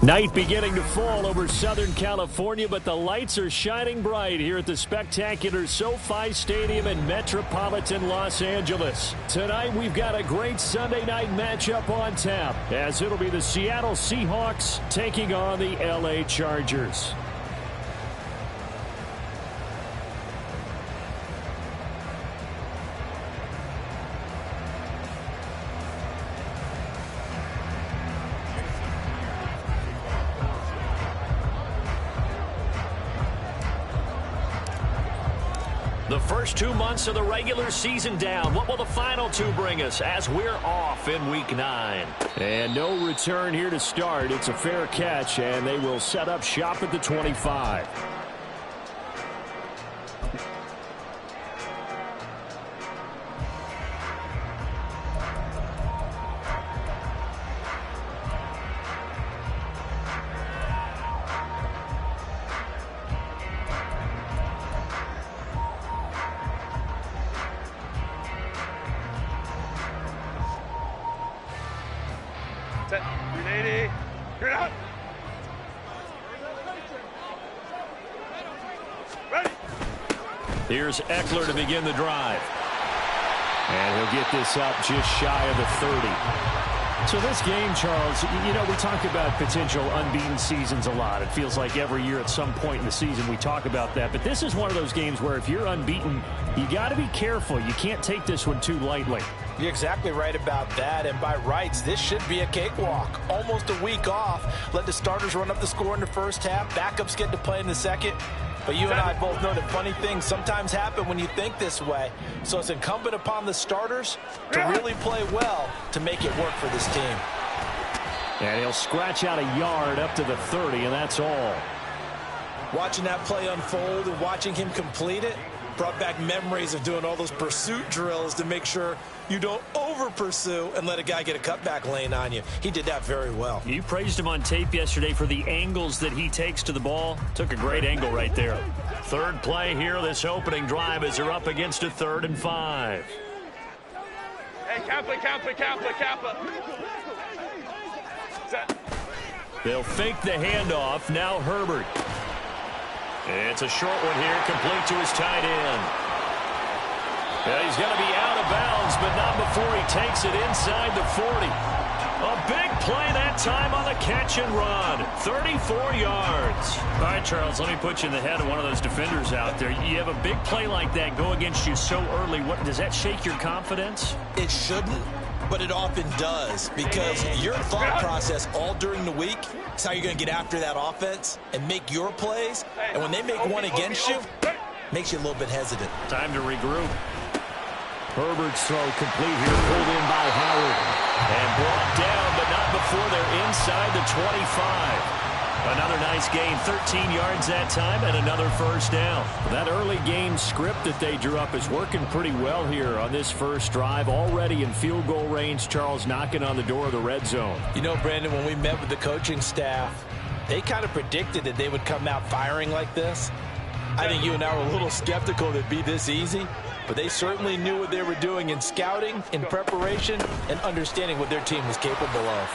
Night beginning to fall over Southern California, but the lights are shining bright here at the spectacular SoFi Stadium in metropolitan Los Angeles. Tonight, we've got a great Sunday night matchup on tap, as it'll be the Seattle Seahawks taking on the LA Chargers. The first 2 months of the regular season down. What will the final two bring us as we're off in Week 9? And no return here to start. It's a fair catch, and they will set up shop at the 25. Set. 380. You're out. Ready. Here's Eckler to begin the drive. And he'll get this up just shy of the 30. So this game, Charles, you know, we talk about potential unbeaten seasons a lot. It feels like every year at some point in the season we talk about that. But this is one of those games where if you're unbeaten, you got to be careful. You can't take this one too lightly. You're exactly right about that, and by rights, this should be a cakewalk. Almost a week off. Let the starters run up the score in the first half. Backups get to play in the second. But you and I both know that funny things sometimes happen when you think this way. So it's incumbent upon the starters to really play well to make it work for this team. And he'll scratch out a yard up to the 30, and that's all. Watching that play unfold and watching him complete it brought back memories of doing all those pursuit drills to make sure you don't over-pursue and let a guy get a cutback lane on you. He did that very well. You praised him on tape yesterday for the angles that he takes to the ball. Took a great angle right there. Third play here, this opening drive as they're up against a 3rd and 5. Hey, Kappa. Set. They'll fake the handoff. Now Herbert. It's a short one here, complete to his tight end. Yeah, he's going to be out of bounds, but not before he takes it inside the 40. A big play that time on the catch and run. 34 yards. All right, Charles, let me put you in the head of one of those defenders out there. You have a big play like that go against you so early. What does that shake your confidence? It shouldn't, but it often does, because your thought process all during the week is how you're going to get after that offense and make your plays. And when they make one against you, makes you a little bit hesitant. Time to regroup. Herbert's throw complete here, pulled in by Howard. And brought down, but not before they're inside the 25. Another nice gain, 13 yards that time, and another first down. That early game script that they drew up is working pretty well here on this first drive. Already in field goal range, Charles knocking on the door of the red zone. You know, Brandon, when we met with the coaching staff, they kind of predicted that they would come out firing like this. I think you and I were a little skeptical that it'd be this easy, but they certainly knew what they were doing in scouting, in preparation, and understanding what their team was capable of.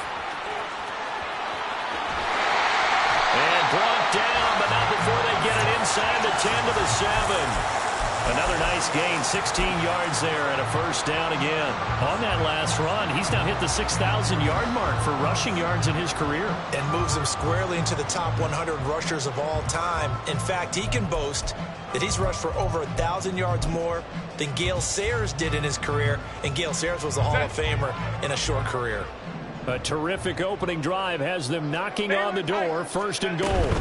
And brought down, but not before they get it inside the 10 to the 7. Another nice gain, 16 yards there, and a first down again. On that last run, he's now hit the 6,000-yard mark for rushing yards in his career. And moves him squarely into the top 100 rushers of all time. In fact, he can boast that he's rushed for over 1,000 yards more than Gale Sayers did in his career, and Gale Sayers was a Hall of Famer in a short career. A terrific opening drive has them knocking on the door, 1st and goal.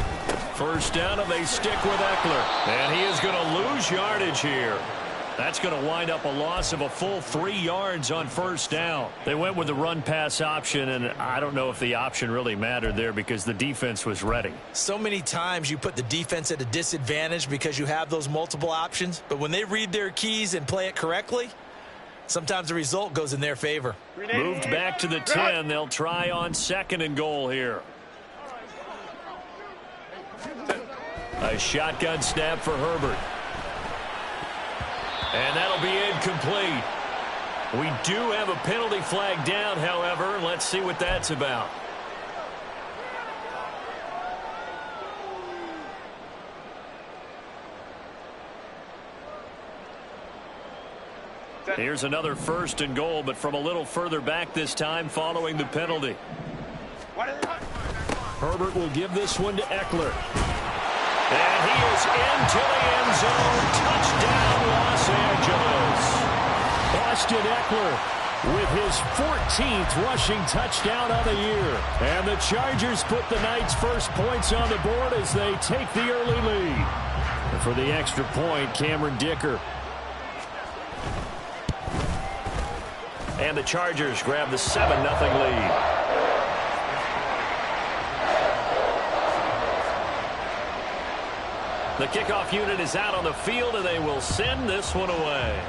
First down, and they stick with Eckler. And he is going to lose yardage here. That's going to wind up a loss of a full 3 yards on first down. They went with the run-pass option, and I don't know if the option really mattered there because the defense was ready. So many times you put the defense at a disadvantage because you have those multiple options, but when they read their keys and play it correctly, sometimes the result goes in their favor. Moved back to the 10. They'll try on 2nd and goal here. A shotgun snap for Herbert. And that'll be incomplete. We do have a penalty flag down, however. Let's see what that's about. Here's another 1st and goal, but from a little further back this time following the penalty. Herbert will give this one to Eckler. And he is into the end zone. Touchdown, Los Angeles. Austin Eckler with his 14th rushing touchdown of the year. And the Chargers put the Knights' first points on the board as they take the early lead. And for the extra point, Cameron Dicker. And the Chargers grab the 7-0 lead. The kickoff unit is out on the field, and they will send this one away.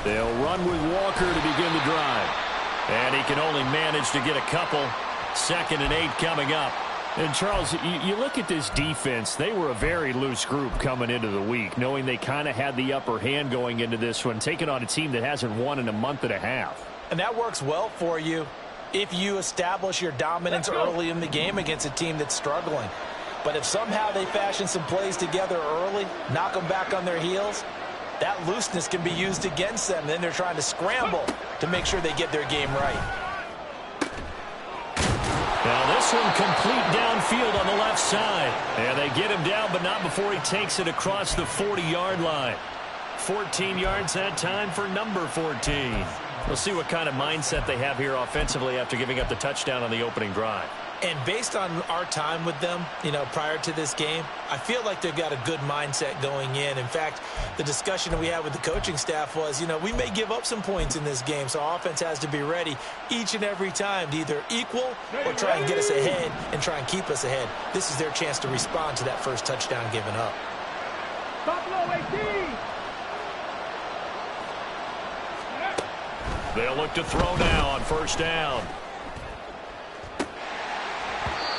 They'll run with Walker to begin the drive. And he can only manage to get a couple. 2nd and 8 coming up. And, Charles, you look at this defense, they were a very loose group coming into the week, knowing they kind of had the upper hand going into this one, taking on a team that hasn't won in a month and a half. And that works well for you if you establish your dominance early in the game against a team that's struggling. But if somehow they fashion some plays together early, knock them back on their heels, that looseness can be used against them. Then they're trying to scramble to make sure they get their game right. Now this one complete downfield on the left side. And they get him down, but not before he takes it across the 40-yard line. 14 yards that time for number 14. We'll see what kind of mindset they have here offensively after giving up the touchdown on the opening drive. And based on our time with them, prior to this game, I feel like they've got a good mindset going in. In fact, the discussion that we had with the coaching staff was, we may give up some points in this game, so our offense has to be ready each and every time to either equal or try and get us ahead and try and keep us ahead. This is their chance to respond to that first touchdown given up. Buffalo 18. They'll look to throw now on 1st down.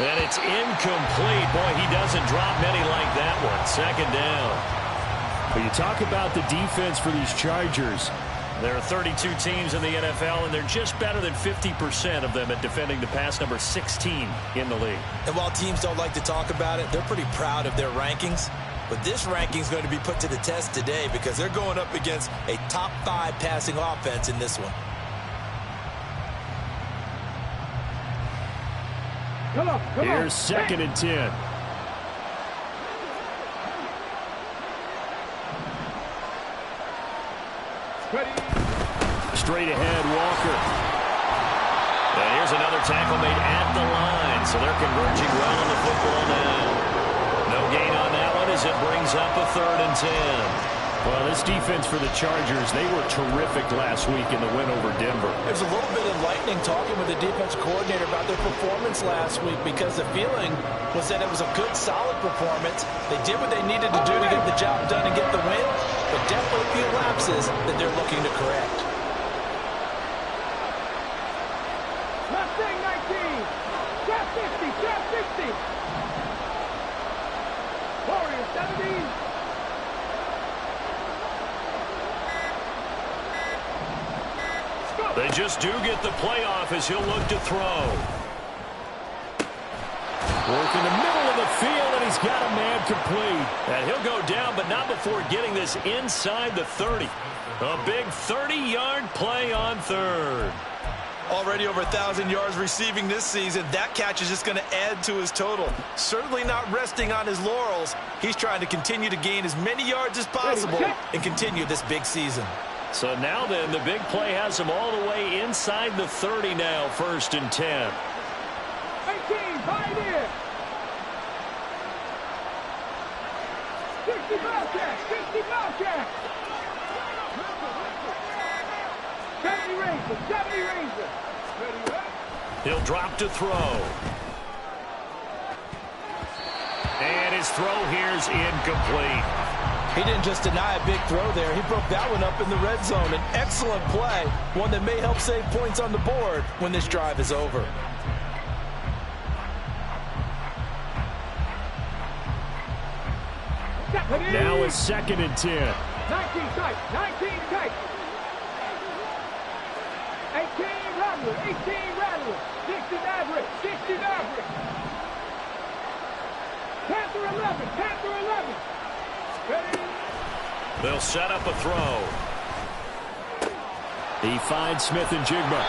And it's incomplete. Boy, he doesn't drop many like that one. 2nd down. But you talk about the defense for these Chargers. There are 32 teams in the NFL, and they're just better than 50% of them at defending the pass, number 16 in the league. And while teams don't like to talk about it, they're pretty proud of their rankings. But this ranking is going to be put to the test today because they're going up against a top 5 passing offense in this one. Come on. Here's 2nd and 10. Straight ahead, Walker. And here's another tackle made at the line, so they're converging well on the football now. No gain on that one as it brings up a 3rd and 10. Well, this defense for the Chargers, they were terrific last week in the win over Denver. It was a little bit enlightening talking with the defensive coordinator about their performance last week because the feeling was that it was a good, solid performance. They did what they needed to do to get the job done and get the win, but definitely a few lapses that they're looking to correct. Mustang 19, trap 50, Warrior 70. They just do get the playoff as he'll look to throw. Work in the middle of the field, and he's got a man complete. And he'll go down, but not before getting this inside the 30. A big 30-yard play on 3rd. Already over 1,000 yards receiving this season. That catch is just going to add to his total. Certainly not resting on his laurels. He's trying to continue to gain as many yards as possible and continue this big season. So now then, the big play has him all the way inside the 30 now, 1st and 10. 18, Pioneer. 60 Bobcats, 60 Bobcats. He'll drop to throw. And his throw here's incomplete. He didn't just deny a big throw there. He broke that one up in the red zone. An excellent play, one that may help save points on the board when this drive is over. Now it's 2nd and 10. 19 tight, 19 tight. 18 Rattler, 18 Rattler. 60 Maverick, 60 Maverick. Panther 11, Panther 11. Ready? They'll set up a throw. He finds Smith and Jigma.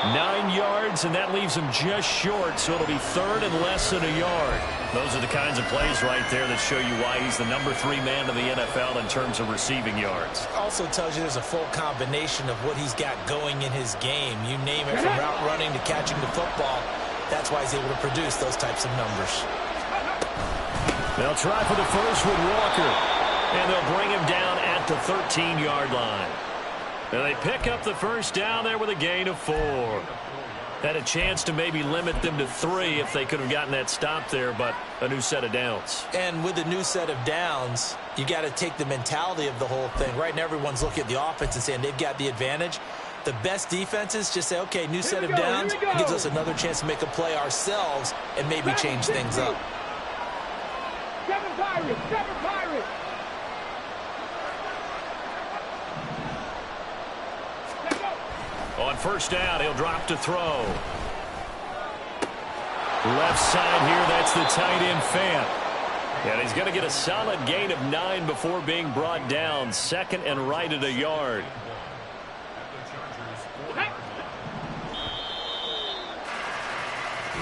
9 yards, and that leaves him just short, so it'll be 3rd and less than a yard. Those are the kinds of plays right there that show you why he's the number 3 man in the NFL in terms of receiving yards. Also tells you there's a full combination of what he's got going in his game. You name it, from route running to catching the football. That's why he's able to produce those types of numbers. They'll try for the first with Walker, and they'll bring him down at the 13-yard line. And they pick up the first down there with a gain of 4. Had a chance to maybe limit them to 3 if they could have gotten that stop there, but a new set of downs. And with a new set of downs, you got to take the mentality of the whole thing. Right now, everyone's looking at the offense and saying they've got the advantage. The best defenses just say, okay, new set of downs. It gives us another chance to make a play ourselves and maybe change things up. 7 Pirates, 7 Pirates. On first down, he'll drop to throw. Left side here, that's the tight end Fant. And he's going to get a solid gain of 9 before being brought down. 2nd and right at a yard.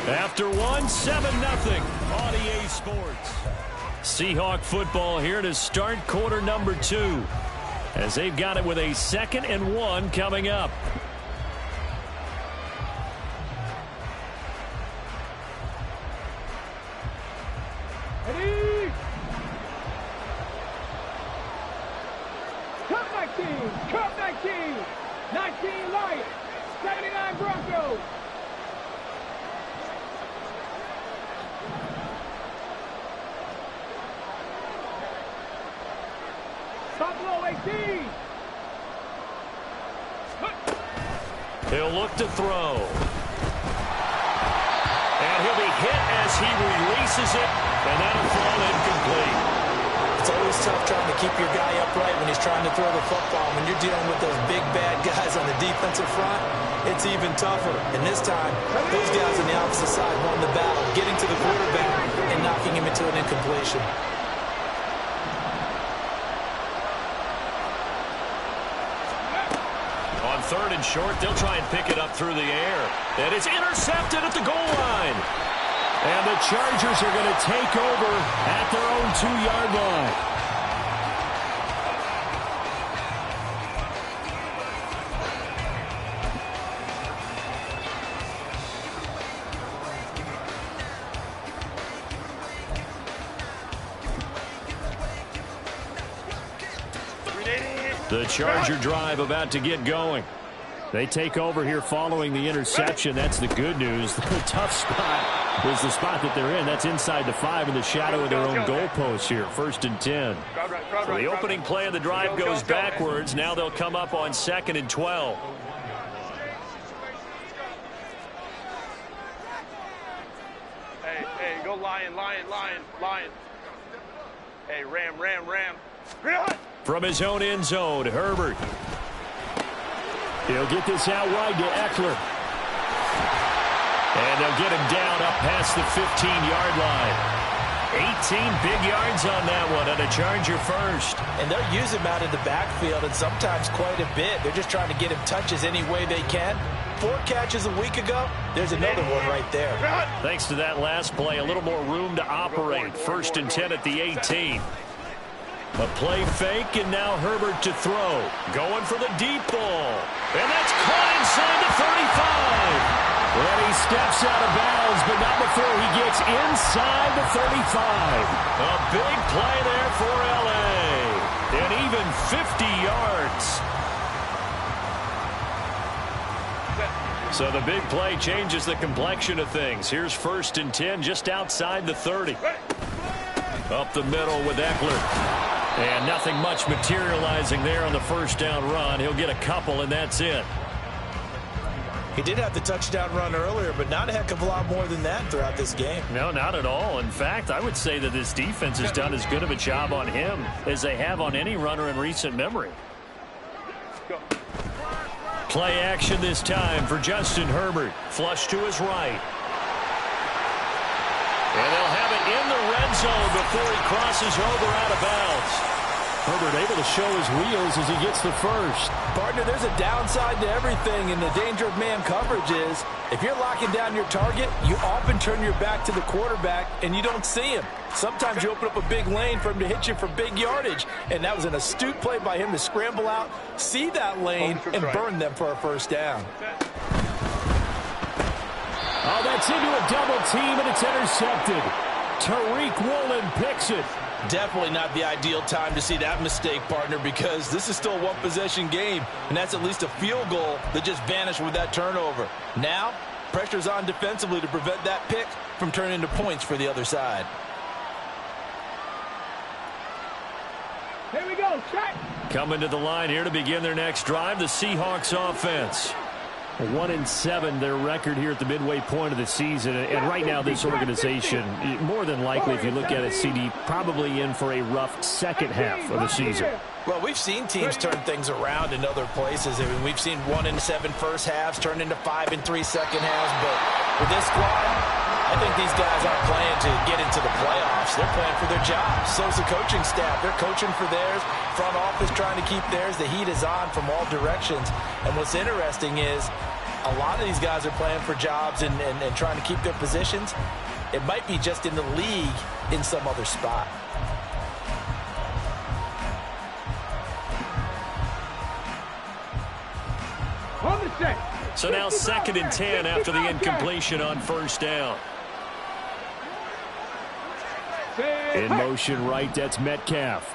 After 1, 7-0 on EA Sports. Seahawk football here to start quarter number 2. As they've got it with a 2nd and 1 coming up. Ready? Cup 19, Cup 19. 19 Lions, 79 Broncos. Buffalo 18. He'll look to throw. And he'll be hit as he releases it, and that'll fall incomplete. It's always tough trying to keep your guy upright when he's trying to throw the football. When you're dealing with those big, bad guys on the defensive front, it's even tougher. And this time, those guys on the opposite side won the battle, getting to the quarterback and knocking him into an incompletion. On 3rd and short, they'll try and pick it up through the air. And it's intercepted at the goal line. And the Chargers are going to take over at their own 2-yard line. The Charger drive about to get going. They take over here following the interception. That's the good news. The tough spot is the spot that they're in. That's inside the 5 in the shadow of their own goalpost here. 1st and 10. So the opening play of the drive goes backwards. Now they'll come up on 2nd and 12. Hey, go Lion. Hey, Ram. From his own end zone, Herbert. He'll get this out wide to Eckler. And they'll get him down up past the 15-yard line. 18 big yards on that one, and a Charger first. And they'll use him out in the backfield, and sometimes quite a bit. They're just trying to get him touches any way they can. 4 catches a week ago. There's another one right there. Thanks to that last play, a little more room to operate. 1st and 10 at the 18. A play fake, and now Herbert to throw. Going for the deep ball. And that's caught inside the 35. And he steps out of bounds, but not before he gets inside the 35. A big play there for L.A. And even 50 yards. So the big play changes the complexion of things. Here's 1st and 10 just outside the 30. Up the middle with Eckler. And nothing much materializing there on the first down run. He'll get a couple, and that's it. He did have the touchdown run earlier, but not a heck of a lot more than that throughout this game. No, not at all. In fact, I would say that this defense has done as good of a job on him as they have on any runner in recent memory. Play action this time for Justin Herbert. Flush to his right. And they'll have it in the red zone before he crosses over out of bounds. Herbert able to show his wheels as he gets the first. Partner, there's a downside to everything, and the danger of man coverage is if you're locking down your target, you often turn your back to the quarterback and you don't see him. Sometimes you open up a big lane for him to hit you for big yardage, and that was an astute play by him to scramble out, see that lane, and burn them for a first down. Oh, that's into a double team, and it's intercepted. Tariq Woolen picks it. Definitely not the ideal time to see that mistake, partner, because this is still a one-possession game, and that's at least a field goal that just vanished with that turnover. Now, pressure's on defensively to prevent that pick from turning into points for the other side. Here we go, check. Coming to the line here to begin their next drive, the Seahawks offense. 1-7 their record here at the midway point of the season, and right now this organization, more than likely if you look at it, CD, probably in for a rough second half of the season. Well, we've seen teams turn things around in other places. I mean, we've seen 1-7 first halves turn into 5-3 second halves, but with this squad, I think these guys aren't playing to get into the playoffs. They're playing for their jobs. So's the coaching staff. They're coaching for theirs. Front office trying to keep theirs. The heat is on from all directions. And what's interesting is a lot of these guys are playing for jobs and trying to keep their positions. It might be just in the league in some other spot. On the set. So now 2nd and 10 after the incompletion on first down. In motion right, that's Metcalf.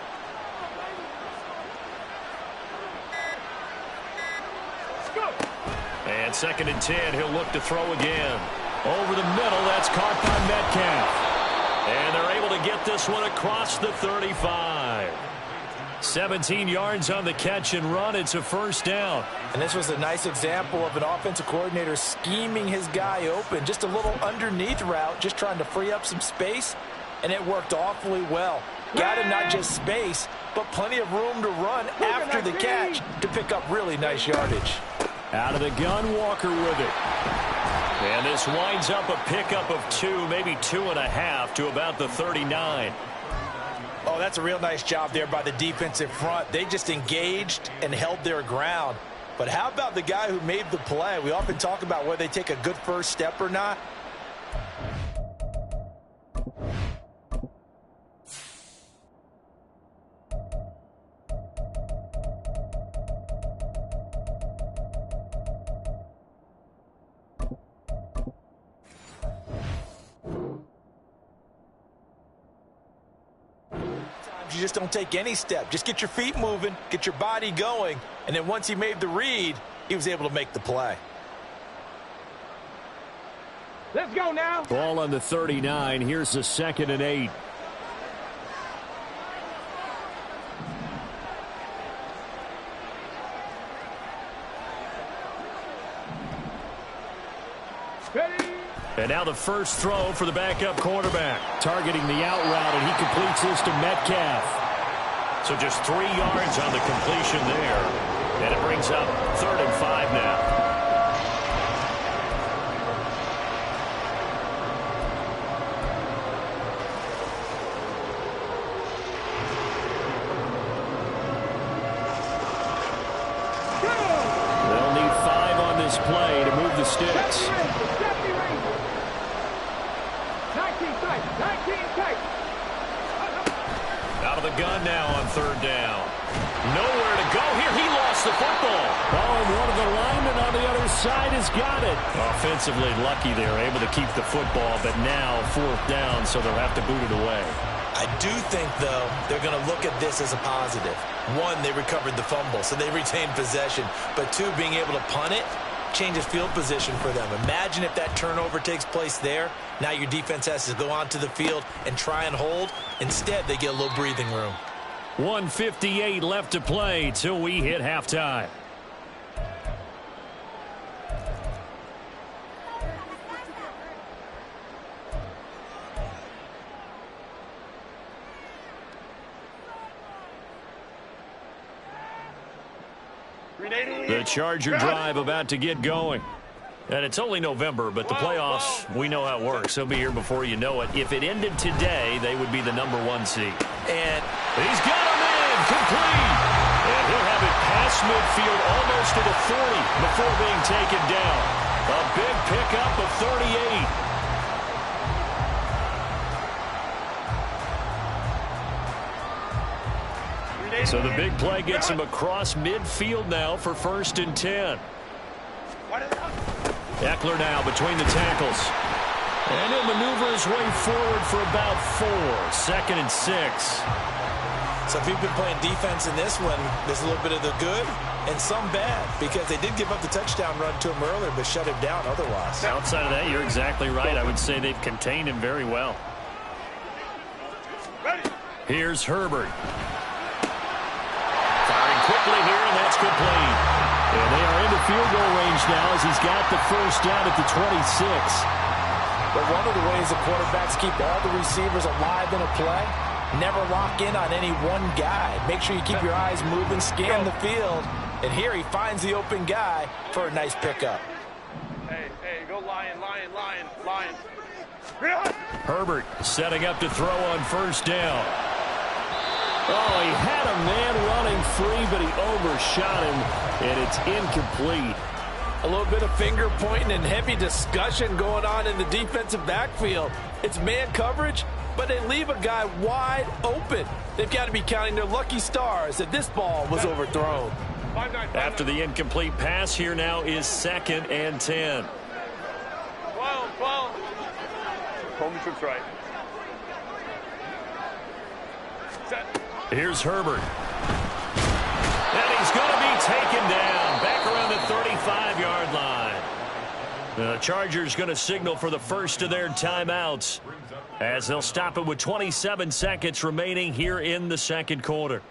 And 2nd and 10, he'll look to throw again. Over the middle, that's caught by Metcalf. And they're able to get this one across the 35. 17 yards on the catch and run. It's a first down. And this was a nice example of an offensive coordinator scheming his guy open. Just a little underneath route, just trying to free up some space, and it worked awfully well. Got him not just space, but plenty of room to run after the catch to pick up really nice yardage. Out of the gun, Walker with it. And this winds up a pickup of 2, maybe 2.5 to about the 39. Oh, that's a real nice job there by the defensive front. They just engaged and held their ground. But how about the guy who made the play? We often talk about whether they take a good first step or not. You just don't take any step. Just get your feet moving, get your body going, and then once he made the read, he was able to make the play. Let's go now. Ball on the 39. Here's the 2nd and 8. Ready. And now the first throw for the backup quarterback. Targeting the out route, and he completes this to Metcalf. So just 3 yards on the completion there. And it brings up 3rd and 5 now. They'll need 5 on this play to move the sticks. 19 tight. Out of the gun now on 3rd down. Nowhere to go here. He lost the football. Oh, and one of the linemen on the other side has got it. Offensively lucky they're able to keep the football, but now 4th down, so they'll have to boot it away. I do think, though, they're going to look at this as a positive. 1, they recovered the fumble, so they retained possession. But 2, being able to punt it changes field position for them. Imagine if that turnover takes place there. Now your defense has to go onto the field and try and hold. Instead, they get a little breathing room. 1:58 left to play till we hit halftime. The Charger drive about to get going. And it's only November, but the playoffs, we know how it works. They'll be here before you know it. If it ended today, they would be the #1 seed. And he's got him in, complete. And he'll have it past midfield almost to the 40 before being taken down. A big pickup of 38. So the big play gets him across midfield now for 1st and 10. Eckler now between the tackles. And he'll maneuver his way forward for about 4. 2nd and 6. So if you've been playing defense in this one, there's a little bit of the good and some bad, because they did give up the touchdown run to him earlier, but shut him down otherwise. Outside of that, you're exactly right. I would say they've contained him very well. Here's Herbert. Firing quickly here, and that's complete. And they are into field goal range now as he's got the first down at the 26. But one of the ways the quarterbacks keep all the receivers alive in a play, never lock in on any one guy. Make sure you keep your eyes moving, scan the field. And here he finds the open guy for a nice pickup. Hey, go Lion. Herbert setting up to throw on 1st down. Oh, he had a man running free, but he overshot him, and it's incomplete. A little bit of finger pointing and heavy discussion going on in the defensive backfield. It's man coverage, but they leave a guy wide open. They've got to be counting their lucky stars that this ball was overthrown. After the incomplete pass, here now is 2nd and 10. 12. Home troops right. Set. Here's Herbert. And he's going to be taken down back around the 35-yard line. The Chargers going to signal for the first of their timeouts as they'll stop it with 27 seconds remaining here in the 2nd quarter.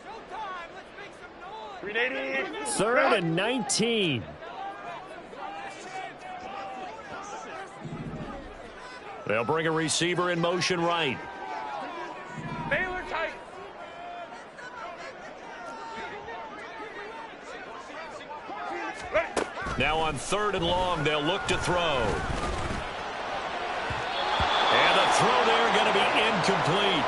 Showtime! Let's make some noise! 380. 3rd and 19. They'll bring a receiver in motion right. Baylor tight. Now on 3rd and long, they'll look to throw. And the throw there going to be incomplete.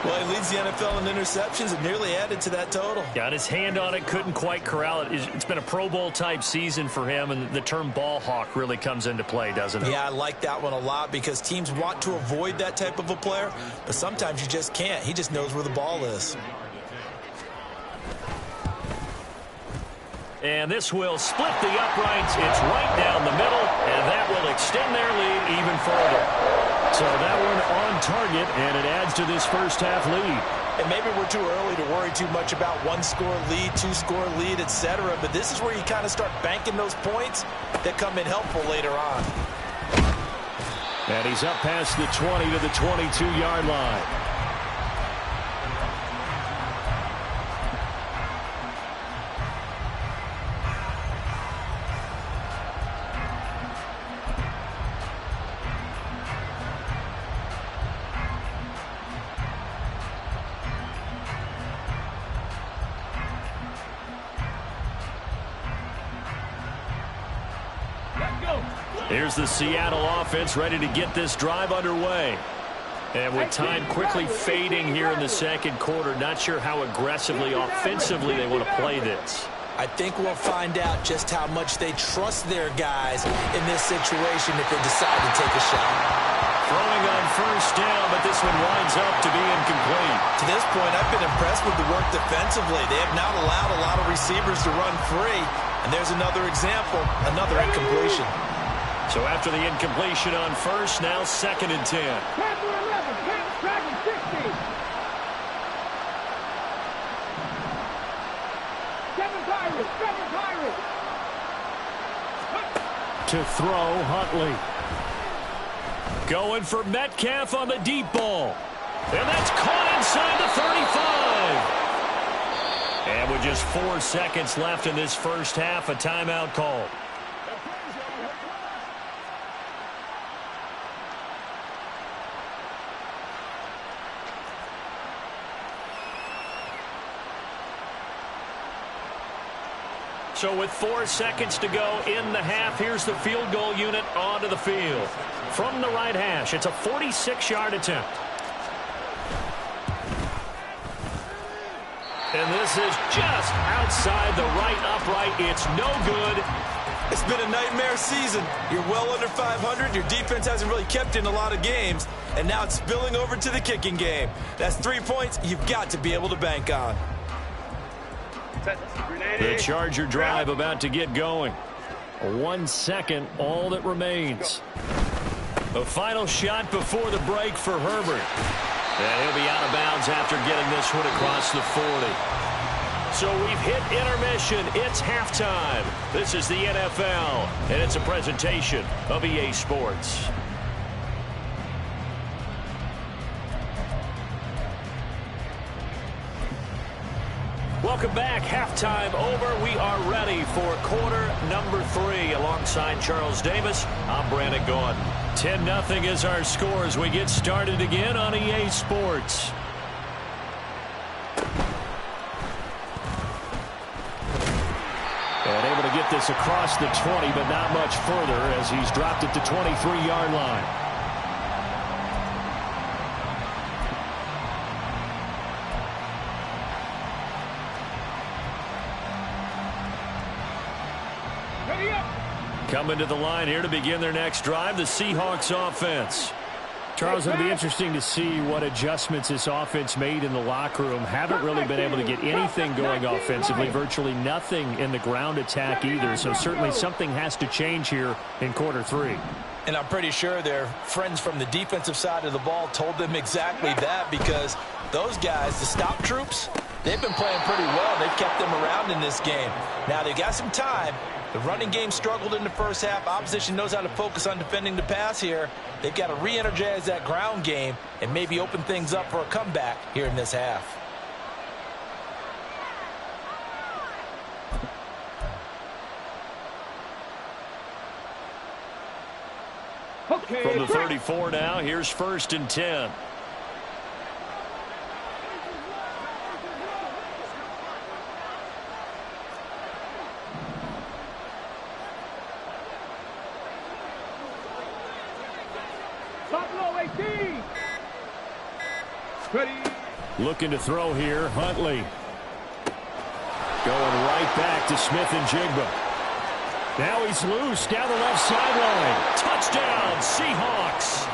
Well, he leads the NFL in interceptions and nearly added to that total. Got his hand on it, couldn't quite corral it. It's been a Pro Bowl-type season for him, and the term ball hawk really comes into play, doesn't it? Yeah, I like that one a lot because teams want to avoid that type of a player, but sometimes you just can't. He just knows where the ball is. And this will split the uprights. It's right down the middle, and that will extend their lead even further. So that one on target, and it adds to this first-half lead. And maybe we're too early to worry too much about 1-score lead, 2-score lead, etc. But this is where you kind of start banking those points that come in helpful later on. And he's up past the 20 to the 22-yard line. Here's the Seattle offense ready to get this drive underway. And with time quickly fading here in the 2nd quarter, not sure how aggressively, offensively they want to play this. I think we'll find out just how much they trust their guys in this situation if they decide to take a shot. Throwing on 1st down, but this one winds up to be incomplete. To this point, I've been impressed with the work defensively. They have not allowed a lot of receivers to run free. And there's another example, another incompletion. So after the incompletion on 1st, now 2nd and 10. Panther 11, Panther 60. To throw, Huntley. Going for Metcalf on the deep ball. And that's caught inside the 35. And with just 4 seconds left in this first half, a timeout call. So with 4 seconds to go in the half, here's the field goal unit onto the field. From the right hash, it's a 46-yard attempt. And this is just outside the right upright. It's no good. It's been a nightmare season. You're well under 500. Your defense hasn't really kept in a lot of games. And now it's spilling over to the kicking game. That's 3 points you've got to be able to bank on. The Charger drive about to get going. 1 second, all that remains. The final shot before the break for Herbert. And he'll be out of bounds after getting this one across the 40. So we've hit intermission. It's halftime. This is the NFL, and it's a presentation of EA Sports. Welcome back. Halftime over. We are ready for quarter number 3. Alongside Charles Davis, I'm Brandon Gaudin. 10-0 is our score as we get started again on EA Sports. And able to get this across the 20, but not much further as he's dropped it to 23-yard line. Coming to the line here to begin their next drive, the Seahawks offense. Charles, it'll be interesting to see what adjustments this offense made in the locker room. Haven't really been able to get anything going offensively, virtually nothing in the ground attack either. So certainly something has to change here in quarter 3. And I'm pretty sure their friends from the defensive side of the ball told them exactly that, because those guys, the stop troops, they've been playing pretty well. They've kept them around in this game. Now they've got some time. The running game struggled in the first half. Opposition knows how to focus on defending the pass here. They've got to re-energize that ground game and maybe open things up for a comeback here in this half. Okay. From the 34 now, here's 1st and 10. Looking to throw here, Huntley. Going right back to Smith-Njigba. Now he's loose down the left sideline. Touchdown, Seahawks.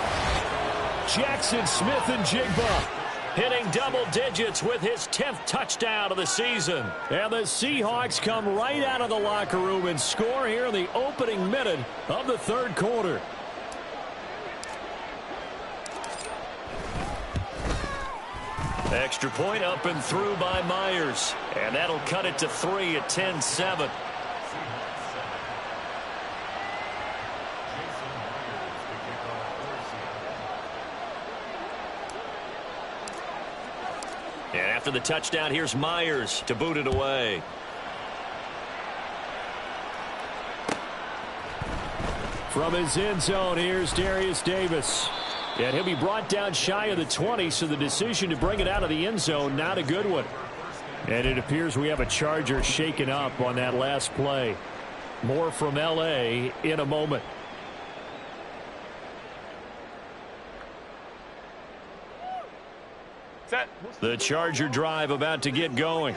Jackson Smith-Njigba hitting double digits with his 10th touchdown of the season. And the Seahawks come right out of the locker room and score here in the opening minute of the 3rd quarter. Extra point up and through by Myers. And that'll cut it to 3 at 10-7. And after the touchdown, here's Myers to boot it away. From his end zone, here's Darius Davis. And he'll be brought down shy of the 20, so the decision to bring it out of the end zone, not a good one. And it appears we have a Charger shaken up on that last play. More from L.A. in a moment. Set. The Charger drive about to get going.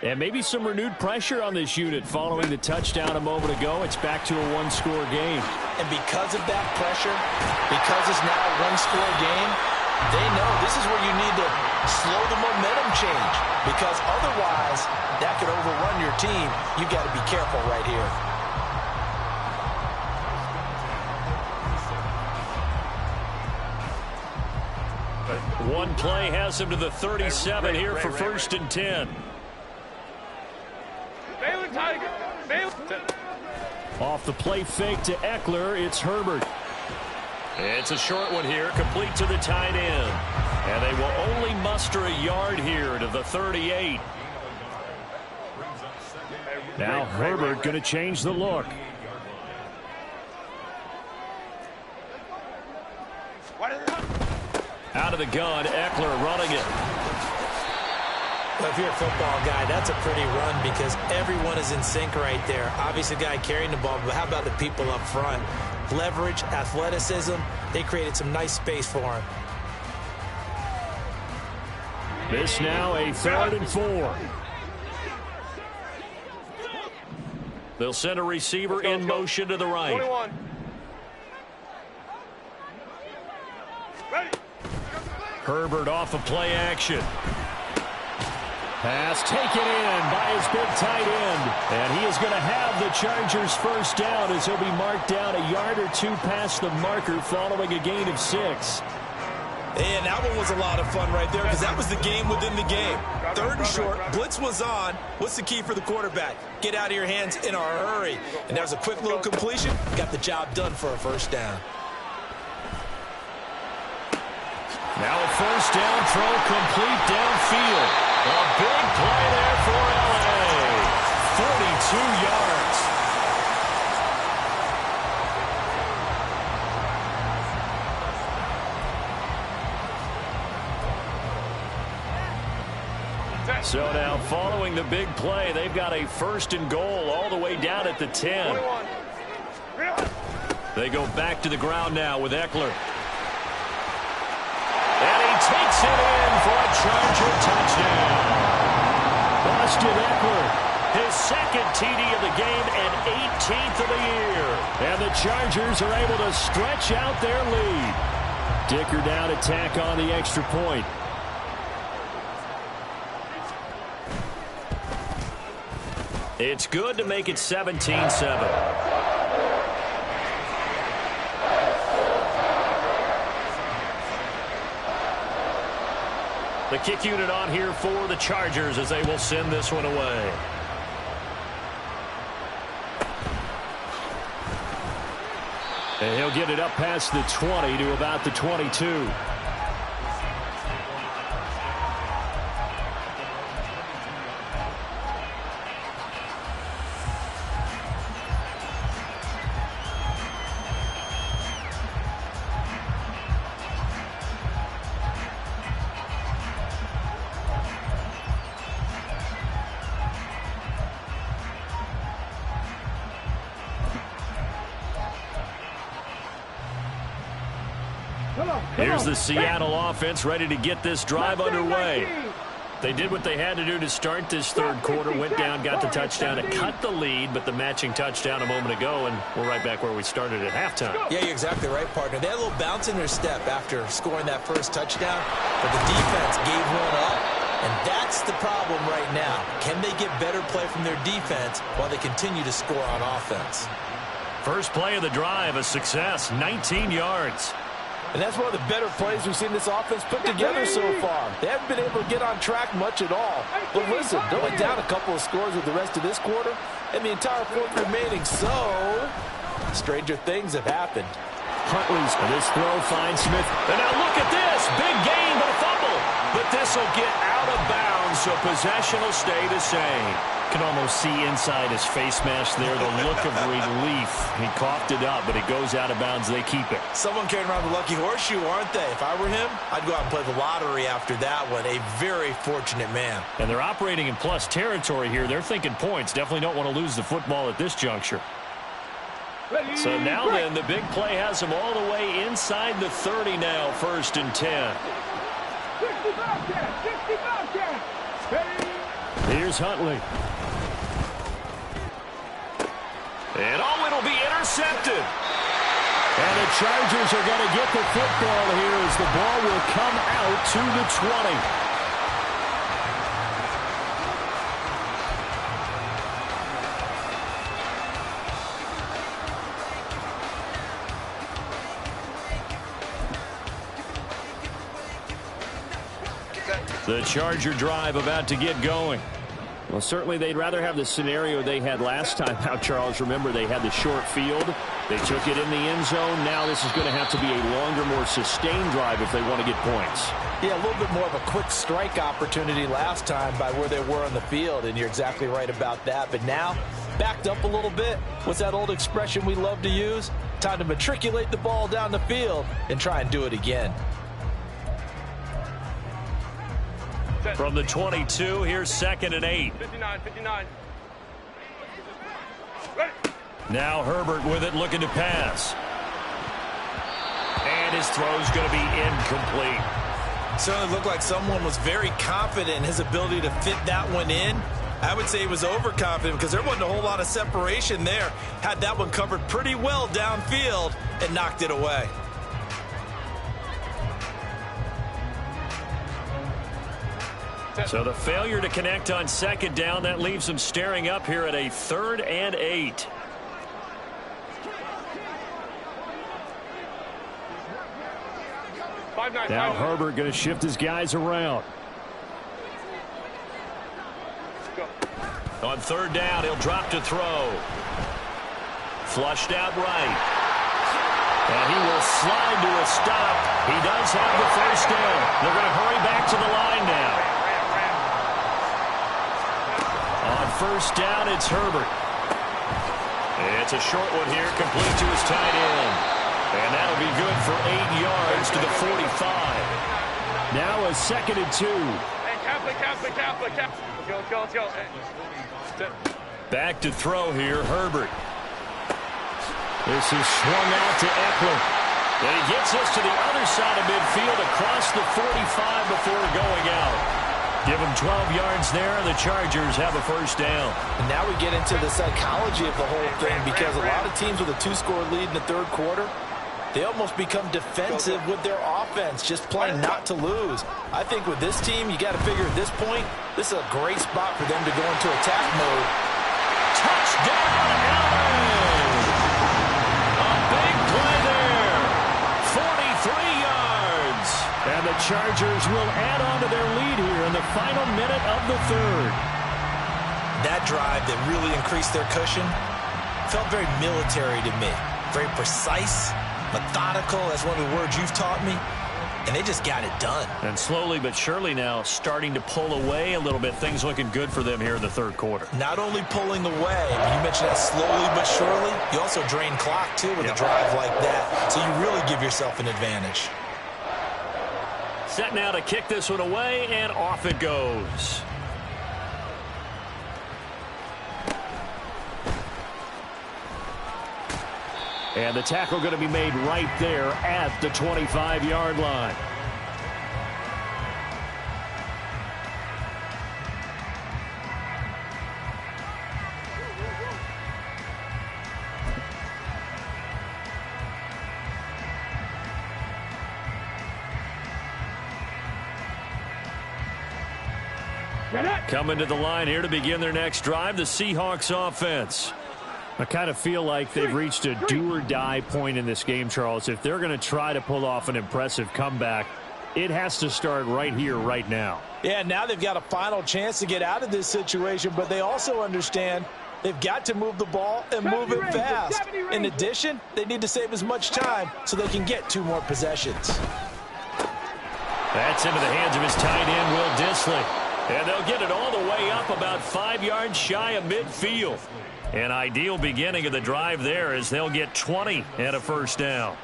And maybe some renewed pressure on this unit following the touchdown a moment ago. It's back to a one-score game. And because of that pressure, because it's now a one-score game, they know this is where you need to slow the momentum change. Because otherwise, that could overrun your team. You've got to be careful right here. One play has him to the 37 here for 1st and 10. Baylor Tiger. Baylor. Off the play fake to Eckler, it's Herbert. It's a short one here, complete to the tight end. And they will only muster a yard here to the 38. Now Herbert going to change the look. Out of the gun, Eckler running it. Well, if you're a football guy, that's a pretty run because everyone is in sync right there. Obviously, the guy carrying the ball, but how about the people up front? Leverage, athleticism, they created some nice space for him. This now a 3rd and 4. They'll send a receiver in motion to the right. 21. Ready. Herbert off of play action. Pass taken in by his big tight end. And he is going to have the Chargers first down as he'll be marked down a yard or two past the marker following a gain of 6. And that one was a lot of fun right there because that was the game within the game. 3rd and short, blitz was on. What's the key for the quarterback? Get out of your hands in a hurry. And that was a quick little completion. Got the job done for a first down. Now a first down throw complete downfield. A big play there for L.A. 42 yards. So now following the big play, they've got a 1st and goal all the way down at the 10. They go back to the ground now with Eckler. And he takes it in for a Charger touchdown. Austin Eckler, his 2nd TD of the game and 18th of the year. And the Chargers are able to stretch out their lead. Dicker down to tack on the extra point. It's good to make it 17-7. The kick unit on here for the Chargers as they will send this one away. And he'll get it up past the 20 to about the 22. Here's the Seattle offense ready to get this drive underway. They did what they had to do to start this 3rd quarter, went down, got the touchdown to cut the lead, but the matching touchdown a moment ago, and we're right back where we started at halftime. Yeah, you're exactly right, partner. They had a little bounce in their step after scoring that first touchdown, but the defense gave one up, and that's the problem right now. Can they get better play from their defense while they continue to score on offense? First play of the drive, a success, 19 yards. And that's one of the better plays we've seen this offense put together so far. They haven't been able to get on track much at all. But listen, they're only down a couple of scores with the rest of this quarter, and the entire 4th remaining. So, stranger things have happened. Huntley's this throw finds Smith. And now look at this. Big gain, but a fumble. But this will get out of bounds, so possession will stay the same. Can almost see inside his face mask there, the look of relief. He coughed it up, but it goes out of bounds. They keep it. Someone carrying around the lucky horseshoe, aren't they? If I were him, I'd go out and play the lottery after that one. A very fortunate man. And they're operating in plus territory here. They're thinking points. Definitely don't want to lose the football at this juncture. So now then, the big play has them all the way inside the 30 now, 1st and 10. 65 Here's Huntley. And it'll be intercepted. And the Chargers are going to get the football here as the ball will come out to the 20. The Charger drive about to get going. Well, certainly they'd rather have the scenario they had last time out, Charles. Remember, they had the short field. They took it in the end zone. Now this is going to have to be a longer, more sustained drive if they want to get points. Yeah, a little bit more of a quick strike opportunity last time by where they were on the field, and you're exactly right about that. But now, backed up a little bit. What's that old expression we love to use? Time to matriculate the ball down the field and try and do it again. From the 22, here's 2nd and 8. 59. Ready. Now Herbert with it, looking to pass. And his throw's going to be incomplete. Certainly looked like someone was very confident in his ability to fit that one in. I would say he was overconfident because there wasn't a whole lot of separation there. Had that one covered pretty well downfield and knocked it away. So the failure to connect on 2nd down, that leaves them staring up here at a 3rd and 8. Now Herbert going to shift his guys around. On 3rd down, he'll drop to throw. Flushed out right. And he will slide to a stop. He does have the 1st down. They're going to hurry back to the line now. On 1st down, it's Herbert. It's a short one here, complete to his tight end. And that'll be good for 8 yards to the 45. Now a 2nd and 2. Let's go. Back to throw here, Herbert. This is swung out to Eckler. And he gets us to the other side of midfield across the 45 before going out. Give them 12 yards there, and the Chargers have a 1st down. And now we get into the psychology of the whole thing because a lot of teams with a 2-score lead in the 3rd quarter, they almost become defensive with their offense, just playing not to lose. I think with this team, you got to figure at this point, this is a great spot for them to go into attack mode. Touchdown, Allen! A big play there. 43 yards. And the Chargers will add on to their lead here in the final minute of the 3rd. That drive that really increased their cushion felt very military to me. Very precise, methodical. That's one of the words you've taught me. And they just got it done. And slowly but surely now starting to pull away a little bit. Things looking good for them here in the 3rd quarter. Not only pulling away, you mentioned that slowly but surely, you also drain clock too with a drive like that. So you really give yourself an advantage. Set now to kick this one away, and off it goes. And the tackle going to be made right there at the 25-yard line. Coming to the line here to begin their next drive, the Seahawks offense. I kind of feel like they've reached a do-or-die point in this game, Charles. If they're going to try to pull off an impressive comeback, it has to start right here, right now. Yeah, now they've got a final chance to get out of this situation, but they also understand they've got to move the ball and move it fast. In addition, they need to save as much time so they can get 2 more possessions. That's into the hands of his tight end, Will Dissly. And they'll get it all the way up about 5 yards shy of midfield. An ideal beginning of the drive there as they'll get 20 and a 1st down.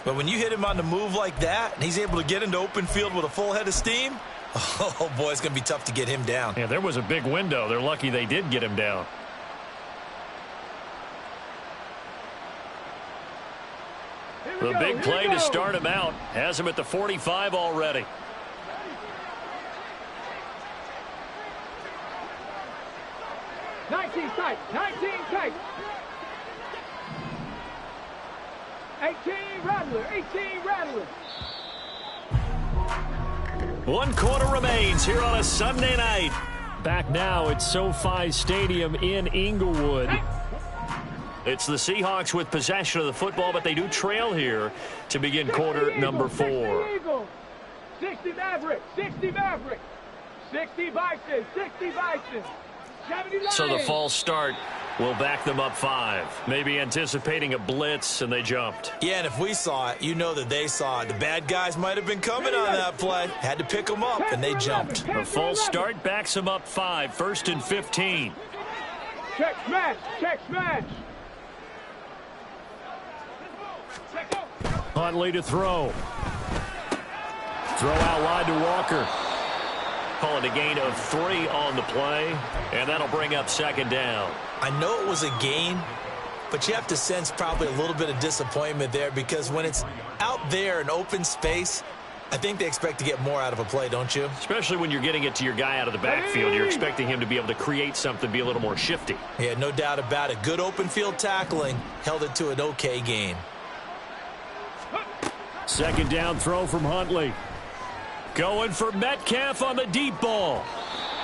But when you hit him on the move like that, and he's able to get into open field with a full head of steam, oh boy, it's going to be tough to get him down. Yeah, there was a big window. They're lucky they did get him down. The big play to start him out has him at the 45 already. Nineteen tight. 18 Rattler. 18 Rattler. 1 quarter remains here on a Sunday night. Back now at SoFi Stadium in Inglewood. It's the Seahawks with possession of the football, but they do trail here to begin quarter number 4. 60 Maverick. 60 Maverick. 60 Bison. 60 Bison. So the false start will back them up 5. Maybe anticipating a blitz, and they jumped. Yeah, and if we saw it, you know that they saw it. The bad guys might have been coming on that play. Had to pick them up, and they jumped. The false start backs them up 5. 1st and 15. Check smash. Check smash. Huntley to throw. Throw out wide to Walker. Calling a gain of 3 on the play, and that'll bring up 2nd down. I know it was a gain, but you have to sense probably a little bit of disappointment there because when it's out there in open space, I think they expect to get more out of a play, don't you? Especially when you're getting it to your guy out of the backfield. You're expecting him to be able to create something, be a little more shifty. Yeah, no doubt about it. Good open field tackling, held it to an okay gain. 2nd down throw from Huntley. Going for Metcalf on the deep ball.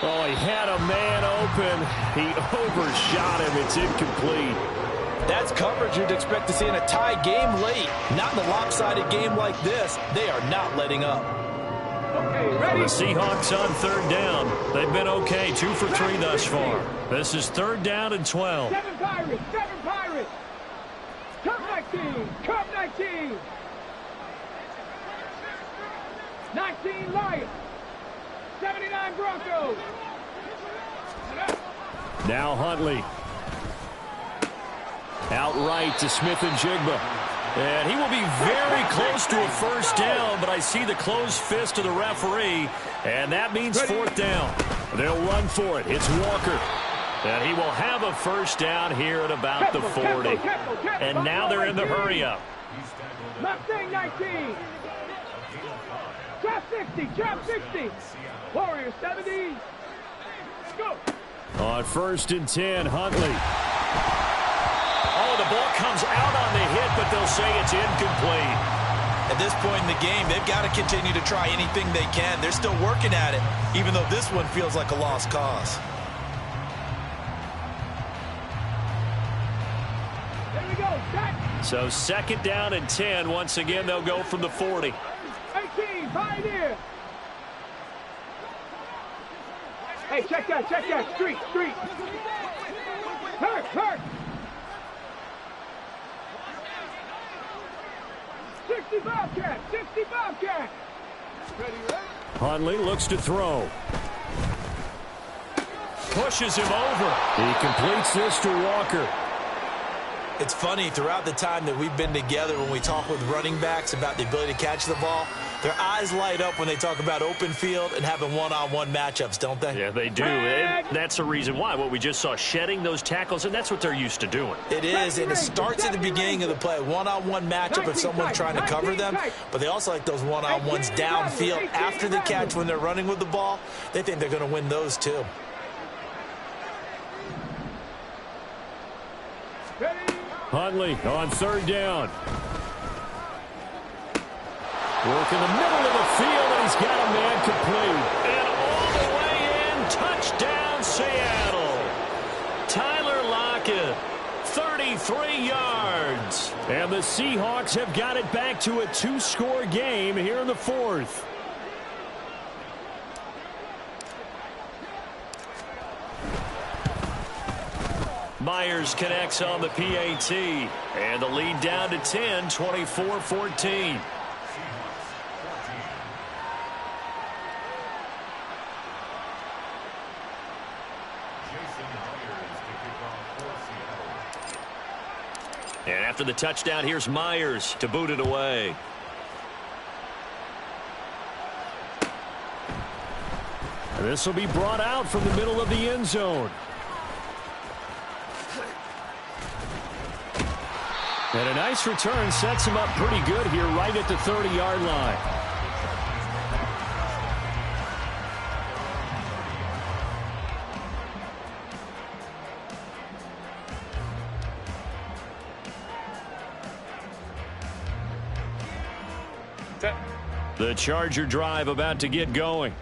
Oh, he had a man open. He overshot him. It's incomplete. That's coverage you'd expect to see in a tie game late. Not in a lopsided game like this. They are not letting up. Okay, ready? The Seahawks on 3rd down. They've been okay, 2 for 3 thus far. This is 3rd down and 12. 7 Pirates. 7 Pirates. Cup 19. Cup 19. 19 Lions. 79 Broncos. Now Huntley. Outright to Smith and Jigba. And he will be very close to a 1st down, but I see the closed fist of the referee, and that means 4th down. They'll run for it. It's Walker. And he will have a 1st down here at about the 40. And now they're in the hurry-up. Mustang 19. Trap 60. Trap 60. Warriors 70. Go. On 1st and 10, Huntley. Oh, the ball comes out on the hit, but they'll say it's incomplete. At this point in the game, they've got to continue to try anything they can. They're still working at it, even though this one feels like a lost cause. There we go. Set. So 2nd down and 10. Once again, they'll go from the 40. 18. Pioneer. Hey, check that. Check that. Street. Street. Hurt. Hurt. 60 Bobcat. 60 Bobcat. Ready, ready? Huntley looks to throw. Pushes him over. He completes this to Walker. It's funny, throughout the time that we've been together, when we talk with running backs about the ability to catch the ball, their eyes light up when they talk about open field and having one-on-one matchups, don't they? Yeah, they do. And that's the reason why. What we just saw, shedding those tackles, and that's what they're used to doing. It is, and it starts at the beginning of the play. One-on-one matchup if someone's trying to cover them, but they also like those one-on-ones downfield after the catch when they're running with the ball. They think they're going to win those too. Huntley on 3rd down. Work in the middle of the field, and he's got a man complete. And all the way in, touchdown Seattle. Tyler Lockett, 33 yards. And the Seahawks have got it back to a 2-score game here in the 4th. Myers connects on the PAT, and the lead down to 10, 24-14. And after the touchdown, here's Myers to boot it away. This will be brought out from the middle of the end zone. And a nice return sets him up pretty good here right at the 30-yard line. The Charger drive about to get going.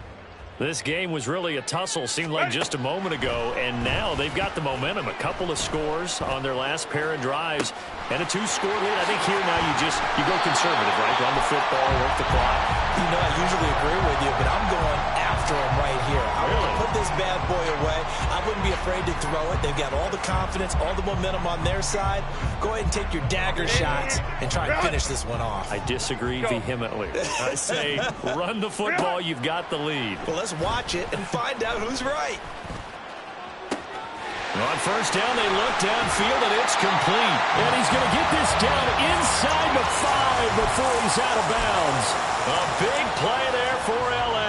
This game was really a tussle, seemed like just a moment ago, and now they've got the momentum. A couple of scores on their last pair of drives, and a 2-score lead. I think here now you go conservative, right? Run the football, work the clock. You know, I usually agree with you, but I'm going after after him right here. I want to put this bad boy away. I wouldn't be afraid to throw it. They've got all the confidence, all the momentum on their side. Go ahead and take your dagger shots and try and finish this one off. I disagree vehemently. I say run the football. You've got the lead. Well, let's watch it and find out who's right. On first down, they look downfield, and it's complete. And he's going to get this down inside the 5 before he's out of bounds. A big play there for L.A.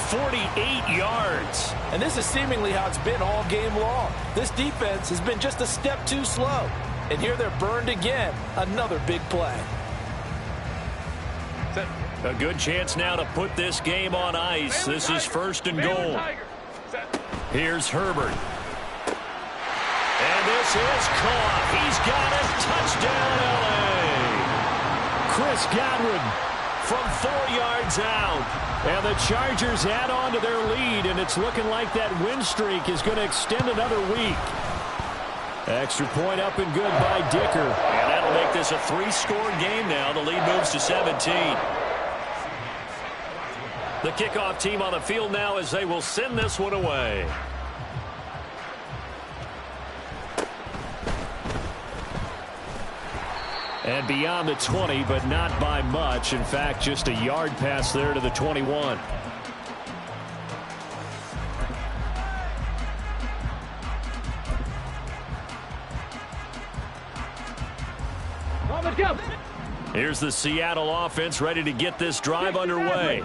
48 yards. And this is seemingly how it's been all game long. This defense has been just a step too slow. And here they're burned again. Another big play. A good chance now to put this game on ice. This is first and goal. Here's Herbert. And this is caught. He's got it. Touchdown, L.A. Chris Godwin from 4 yards out. And the Chargers add on to their lead, and it's looking like that win streak is going to extend another week. Extra point up and good by Dicker. And that'll make this a 3-score game now. The lead moves to 17. The kickoff team on the field now as they will send this one away. And beyond the 20, but not by much. In fact, just a yard pass there to the 21. Here's the Seattle offense ready to get this drive underway.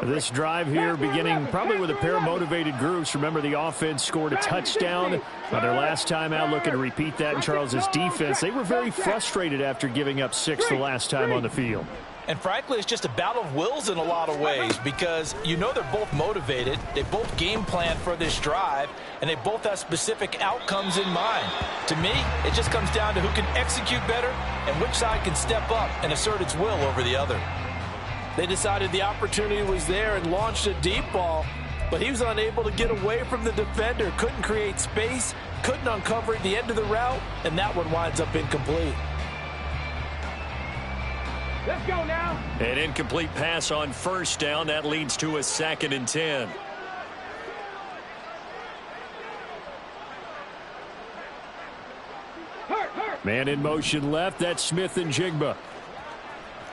This drive here beginning probably with a pair of motivated groups. Remember, the offense scored a touchdown on their last time out, looking to repeat that in Charles's defense. They were very frustrated after giving up 6 the last time on the field. And frankly, it's just a battle of wills in a lot of ways because you know they're both motivated. They both game plan for this drive, and they both have specific outcomes in mind. To me, it just comes down to who can execute better and which side can step up and assert its will over the other. They decided the opportunity was there and launched a deep ball, but he was unable to get away from the defender, couldn't create space, couldn't uncover at the end of the route, and that one winds up incomplete. Let's go now. An incomplete pass on first down. That leads to a 2nd and 10. Man in motion left. That's Smith and Jigba.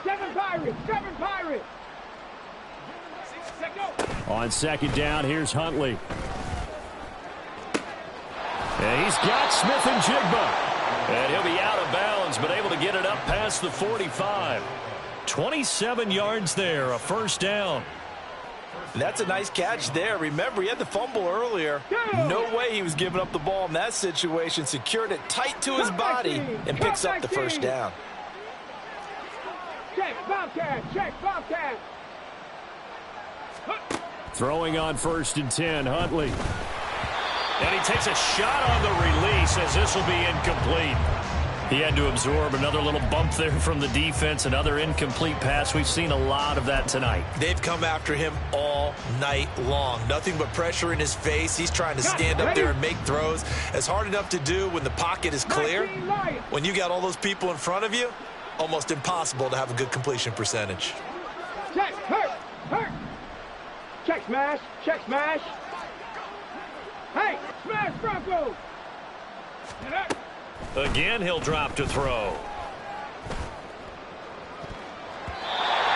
7 Pirates. 7 Pirates. On 2nd down, here's Huntley. And he's got Smith and Jigba. And he'll be out of bounds, but able to get it up past the 45. 27 yards there, a first down. That's a nice catch there. Remember, he had the fumble earlier. No way he was giving up the ball in that situation. Secured it tight to his body and picks up the first down. Check, Bobcat. Check, Bobcat. Throwing on 1st and 10, Huntley. And he takes a shot on the release as this will be incomplete. He had to absorb another little bump there from the defense, another incomplete pass. We've seen a lot of that tonight. They've come after him all night long. Nothing but pressure in his face. He's trying to stand up there and make throws. It's hard enough to do when the pocket is clear. When you got all those people in front of you, almost impossible to have a good completion percentage. Check, hurt. Check, smash. Check, smash. Hey, smash Bronco. Again, he'll drop to throw.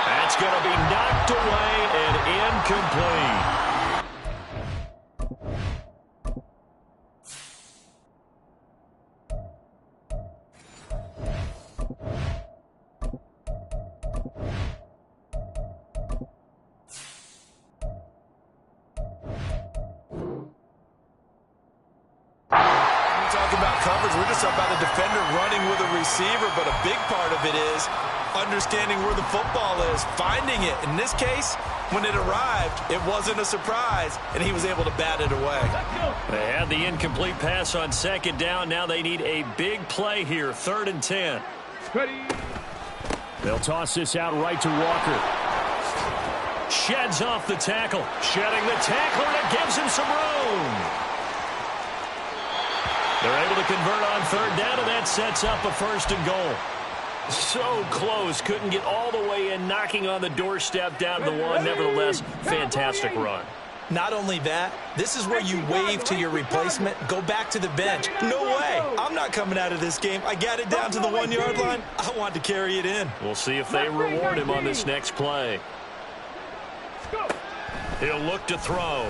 That's going to be knocked away and incomplete. We're just about a defender running with a receiver, but a big part of it is understanding where the football is, finding it. In this case, when it arrived, it wasn't a surprise, and he was able to bat it away. They had the incomplete pass on 2nd down. Now they need a big play here, 3rd and 10. They'll toss this out right to Walker. Sheds off the tackle. Shedding the tackle, and it gives him some room. They're able to convert on 3rd down, and that sets up a 1st and goal. So close. Couldn't get all the way in, knocking on the doorstep down to the one. Nevertheless, fantastic run. Not only that, this is where you wave to your replacement, go back to the bench. No way. I'm not coming out of this game. I got it down to the 1 yard line. I want to carry it in. We'll see if they reward him on this next play. He'll look to throw.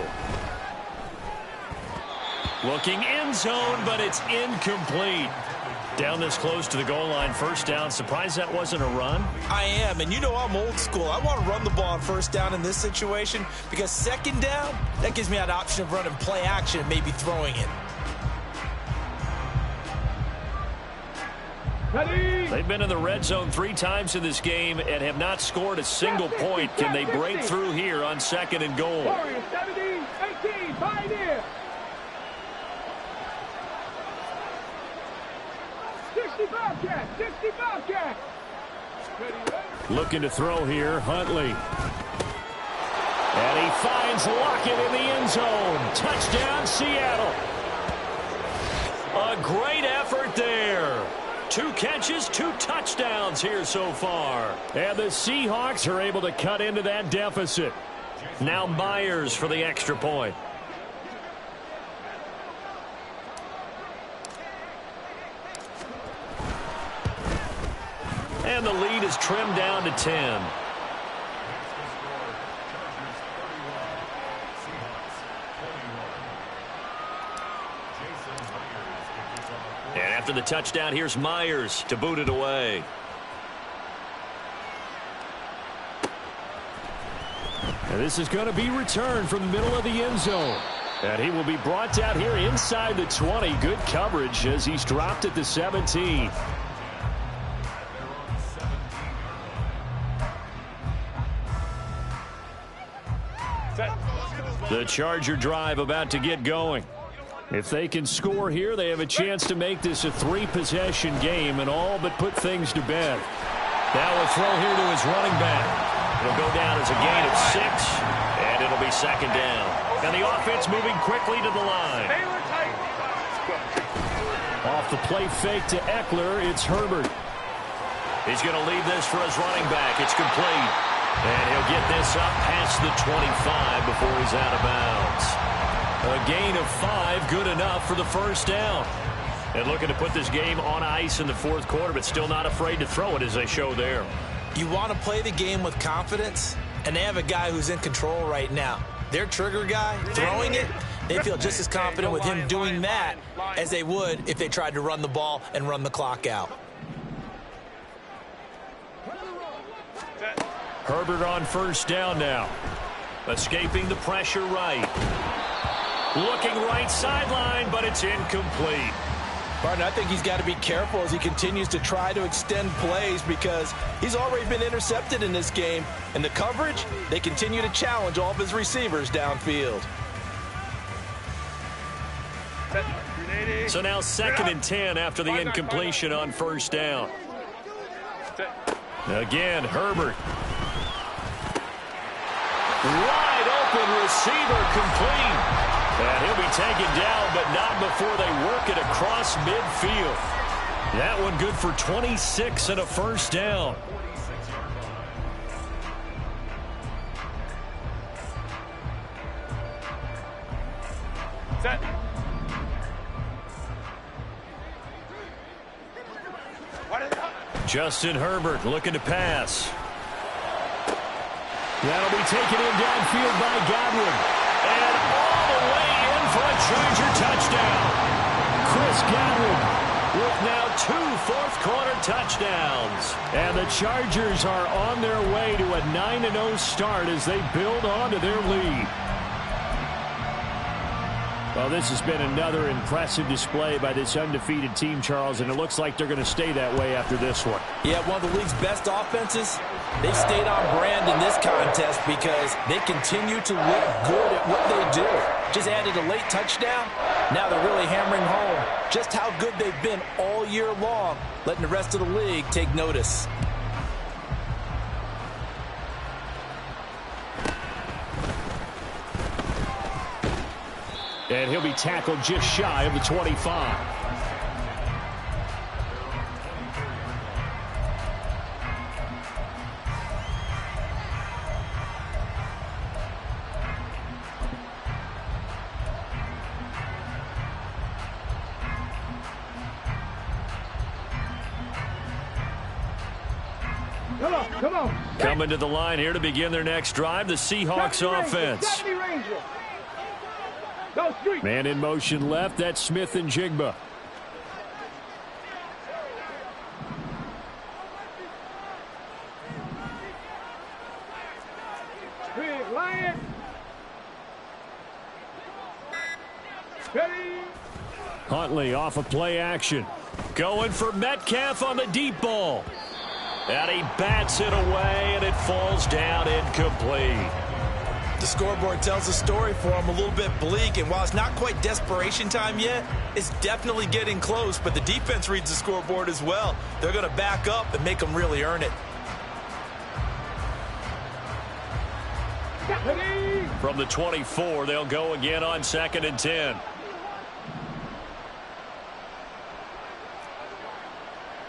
Looking end zone, but it's incomplete. Down this close to the goal line, first down. Surprised that wasn't a run? I am, and you know I'm old school. I want to run the ball on first down in this situation because second down, that gives me that option of running play action and maybe throwing it. They've been in the red zone 3 times in this game and have not scored a single point. Can they break through here on second and goal? 17-18, Pioneer. 65 cat, 65 cat. Looking to throw here, Huntley. And he finds Lockett in the end zone. Touchdown, Seattle. A great effort there. 2 catches, 2 touchdowns here so far. And the Seahawks are able to cut into that deficit. Now Myers for the extra point. And the lead is trimmed down to 10. And after the touchdown, here's Myers to boot it away. And this is going to be returned from the middle of the end zone. And he will be brought down here inside the 20. Good coverage as he's dropped at the 17. The Charger drive about to get going. If they can score here, they have a chance to make this a 3-possession game and all but put things to bed. Now a throw here to his running back. It'll go down as a gain of 6, and it'll be second down. And the offense moving quickly to the line. Off the play fake to Eckler, it's Herbert. He's going to leave this for his running back. It's complete. And he'll get this up past the 25 before he's out of bounds. A gain of 5, good enough for the first down. And looking to put this game on ice in the 4th quarter, but still not afraid to throw it as they show there. You want to play the game with confidence, and they have a guy who's in control right now. Their trigger guy, throwing it, they feel just as confident with him doing that as they would if they tried to run the ball and run the clock out. Herbert on first down now. Escaping the pressure right. Looking right sideline, but it's incomplete. Barton, I think he's got to be careful as he continues to try to extend plays because he's already been intercepted in this game. And the coverage, they continue to challenge all of his receivers downfield. So now 2nd and 10 after the incompletion on first down. Again, Herbert. Wide open receiver complete. And he'll be taken down, but not before they work it across midfield. That one good for 26 and a first down. Set. Justin Herbert looking to pass. That'll be taken in downfield by Godwin. And all the way in for a Charger touchdown. Chris Godwin with now 2 fourth-quarter touchdowns. And the Chargers are on their way to a 9-0 start as they build on to their lead. Well, this has been another impressive display by this undefeated team, Charles, and it looks like they're going to stay that way after this one. Yeah, one of the league's best offenses. They've stayed on brand in this contest because they continue to look good at what they do. Just added a late touchdown. Now they're really hammering home just how good they've been all year long, letting the rest of the league take notice. And he'll be tackled just shy of the 25. Come on. Coming to the line here to begin their next drive, the Seahawks offense. Go street. Man in motion left, that's Smith and Jigba. Big Lion. Ready. Huntley off of play action. Going for Metcalf on the deep ball. And he bats it away, and it falls down incomplete. The scoreboard tells a story for him, a little bit bleak, and while it's not quite desperation time yet, it's definitely getting close, but the defense reads the scoreboard as well. They're going to back up and make them really earn it. From the 24, they'll go again on 2nd and 10.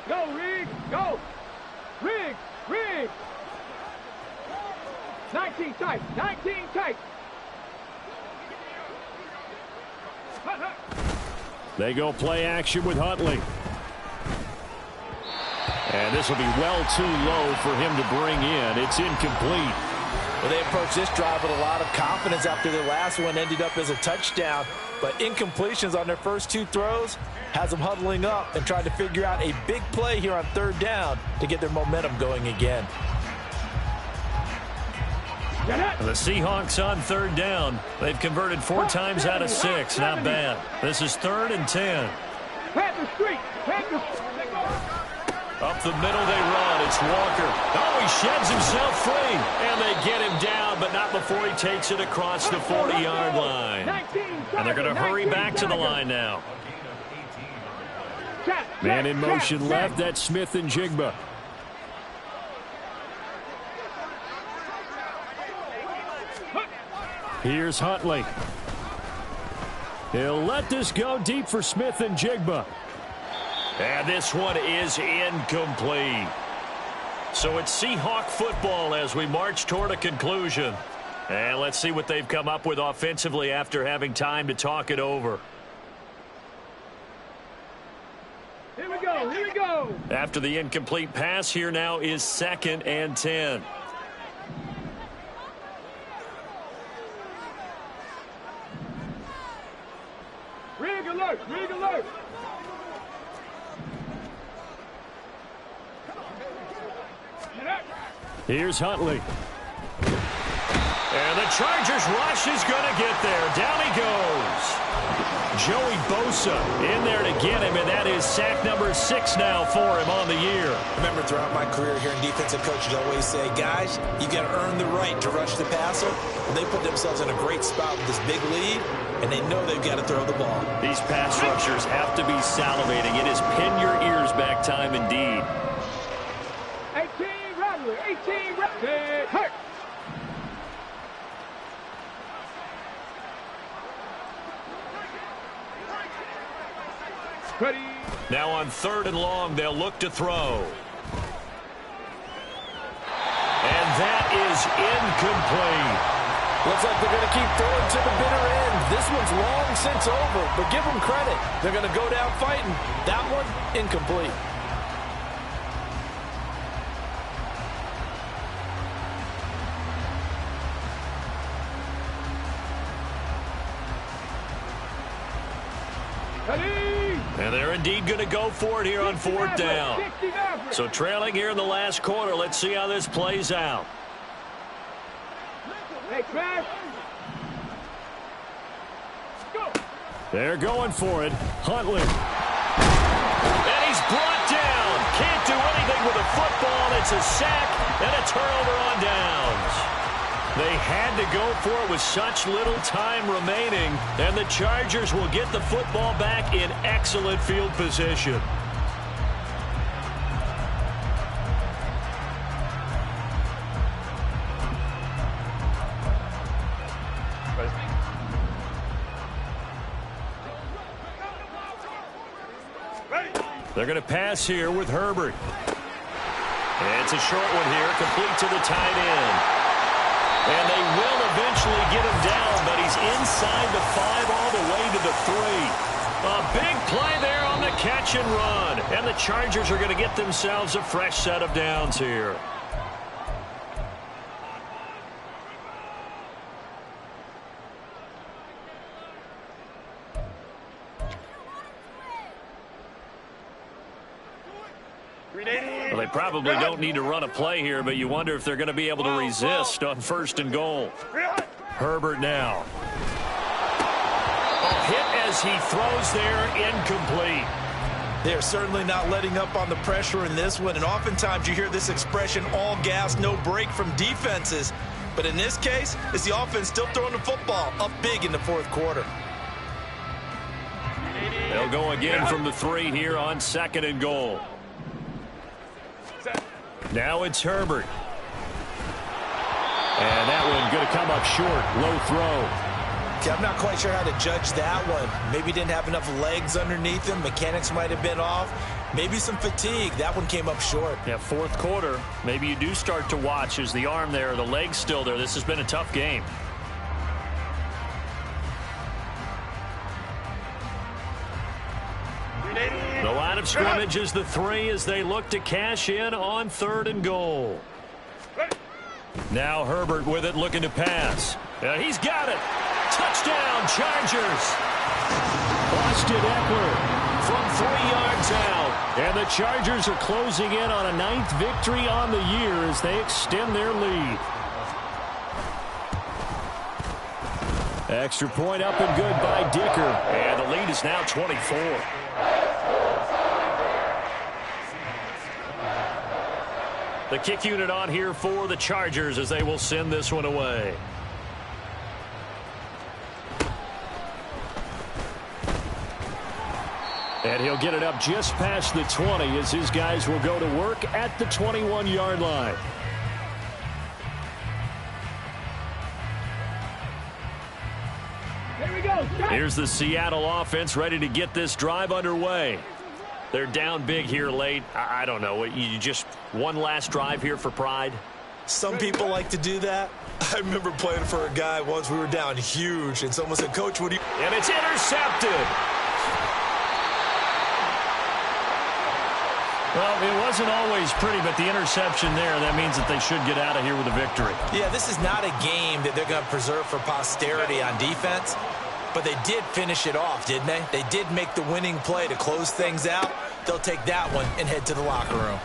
Go, Riggs. Go. Riggs. 19 tight. They go play action with Huntley. And this will be well too low for him to bring in. It's incomplete. Well, they approached this drive with a lot of confidence after their last one ended up as a touchdown. But incompletions on their first 2 throws has them huddling up and trying to figure out a big play here on 3rd down to get their momentum going again. The Seahawks on 3rd down. They've converted 4 times out of 6. Not bad. This is 3rd and 10. Up the middle they run. It's Walker. Oh, he sheds himself free. And they get him down, but not before he takes it across the 40-yard line. And they're going to hurry back to the line now. Man in motion left. That's Smith and Jigba. Here's Huntley. He'll let this go deep for Smith and Jigba. And this one is incomplete. So it's Seahawk football as we march toward a conclusion. And let's see what they've come up with offensively after having time to talk it over. Here we go. After the incomplete pass, here now is 2nd and 10. Rig alert. Here's Huntley. And the Chargers rush is going to get there. Down he goes. Joey Bosa in there to get him, and that is sack number 6 now for him on the year. Remember, throughout my career here in defensive coaches always say, guys, you got to earn the right to rush the passer. And they put themselves in a great spot with this big lead, and they know they've got to throw the ball. These pass rushers have to be salivating. It is pin your ears back time indeed. 18 Rattler. Hurt. Ready. Now on 3rd and long, they'll look to throw. And that is incomplete. Looks like they're going to keep throwing to the bitter end. This one's long since over, but give them credit. They're going to go down fighting. That one, incomplete. And they're indeed going to go for it here on 4th down. So trailing here in the last quarter. Let's see how this plays out. They're going for it. Huntley. And he's brought down. Can't do anything with a football. It's a sack and a turnover on downs. They had to go for it with such little time remaining, and the Chargers will get the football back in excellent field position. They're going to pass here with Herbert. And it's a short one here, complete to the tight end. And they will eventually get him down, but he's inside the 5 all the way to the 3. A big play there on the catch and run. And the Chargers are going to get themselves a fresh set of downs here. Well, they probably don't need to run a play here, but you wonder if they're going to be able to resist on 1st and goal. Herbert now. A hit as he throws there, incomplete. They're certainly not letting up on the pressure in this one, and oftentimes you hear this expression, all gas, no break from defenses. But in this case, it's the offense still throwing the football up big in the 4th quarter. They'll go again from the 3 here on 2nd and goal. Now it's Herbert. And that one going to come up short. Low throw. Okay, I'm not quite sure how to judge that one. Maybe didn't have enough legs underneath him. Mechanics might have been off. Maybe some fatigue. That one came up short. Yeah, 4th quarter. Maybe you do start to watch. Is the arm there, the leg's still there? This has been a tough game. The line of scrimmage is the 3 as they look to cash in on 3rd and goal. Now Herbert with it, looking to pass. He's got it. Touchdown, Chargers. Austin Eckler from 3 yards out. And the Chargers are closing in on a 9th victory on the year as they extend their lead. Extra point up and good by Dicker. And the lead is now 24. The kick unit on here for the Chargers as they will send this one away. And he'll get it up just past the 20 as his guys will go to work at the 21-yard line. Here we go. Stop. Here's the Seattle offense ready to get this drive underway. They're down big here late. I don't know. You just one last drive here for pride? Some people like to do that. I remember playing for a guy once. We were down huge, and someone said, Coach, what do you... And it's intercepted. Well, it wasn't always pretty, but the interception there, that means that they should get out of here with a victory. Yeah, this is not a game that they're going to preserve for posterity on defense. But they did finish it off, didn't they? They did make the winning play to close things out. They'll take that one and head to the locker room.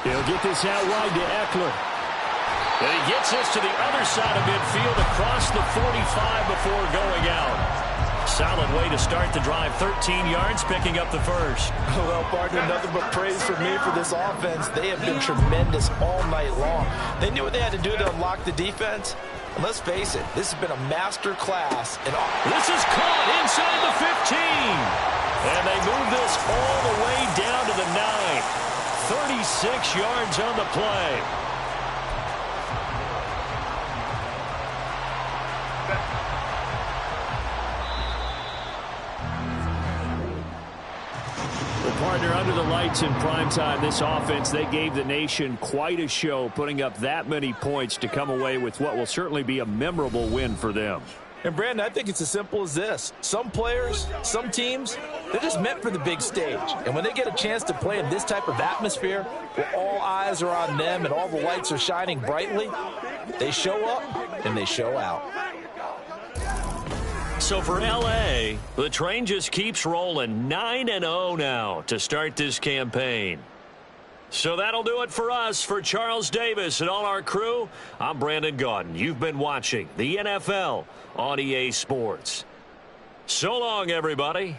He'll get this out wide to Eckler. And he gets this to the other side of midfield across the 45 before going out. Solid way to start the drive. 13 yards, picking up the first. Well, partner, nothing but praise from me for this offense. They have been tremendous all night long. They knew what they had to do to unlock the defense. And let's face it, this has been a master class. This is caught inside the 15. And they move this all the way down to the 9. 36 yards on the play. Partner, under the lights in primetime, this offense, they gave the nation quite a show, putting up that many points to come away with what will certainly be a memorable win for them. And, Brandon, I think it's as simple as this. Some players, some teams, they're just meant for the big stage. And when they get a chance to play in this type of atmosphere, where all eyes are on them and all the lights are shining brightly, they show up and they show out. So for L.A., the train just keeps rolling. 9-0 now to start this campaign. So that'll do it for us. For Charles Davis and all our crew, I'm Brandon Gaudin. You've been watching the NFL on EA Sports. So long, everybody.